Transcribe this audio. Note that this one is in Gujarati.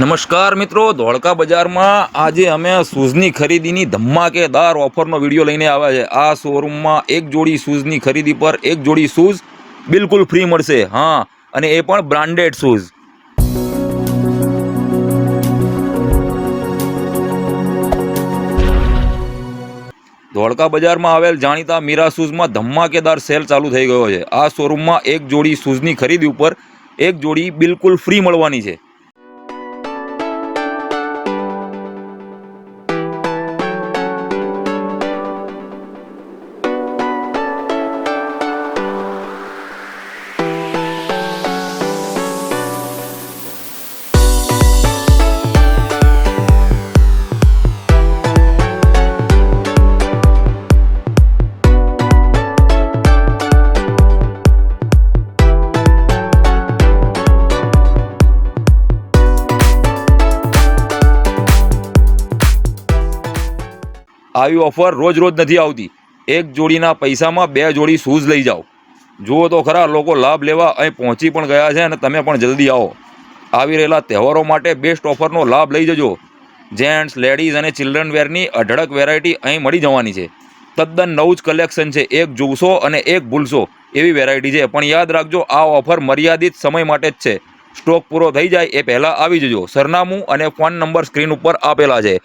નમસ્કાર મિત્રો, ધોળકા બજારમાં આજે અમે શૂઝની ખરીદીની ધમાકેદાર ઓફરનો વિડીયો લઈને આવ્યા છે। આ શોરૂમમાં એક જોડી શૂઝની ખરીદી પર એક જોડી શૂઝ બિલકુલ ફ્રી મળશે। હા, અને એ પણ બ્રાન્ડેડ શૂઝ। ધોળકા બજારમાં આવેલ જાણીતા મીરા શૂઝમાં ધમાકેદાર સેલ ચાલુ થઈ ગયો છે। આ શોરૂમમાં એક જોડી શૂઝની ખરીદી ઉપર એક જોડી બિલકુલ ફ્રી મળવાની છે। આવી ઓફર રોજ રોજ નથી આવતી। એક જોડીના પૈસામાં બે જોડી શૂઝ લઈ જાઓ। જુઓ તો ખરા, લોકો લાભ લેવા અહીં પહોંચી પણ ગયા છે અને તમે પણ જલ્દી આવો। આવી રહેલા તહેવારો માટે બેસ્ટ ઓફરનો લાભ લઈ જજો। જેન્ટ્સ, લેડીઝ અને ચિલ્ડ્રન વેરની અઢળક વેરાયટી અહીં મળી જવાની છે। તદ્દન નવું જ કલેક્શન છે। એક જોશો અને એક ભૂલશો એવી વેરાયટી છે। પણ યાદ રાખજો, આ ઓફર મર્યાદિત સમય માટે જ છે। સ્ટોક પૂરો થઈ જાય એ પહેલાં આવી જજો। સરનામું અને ફોન નંબર સ્ક્રીન ઉપર આપેલા છે।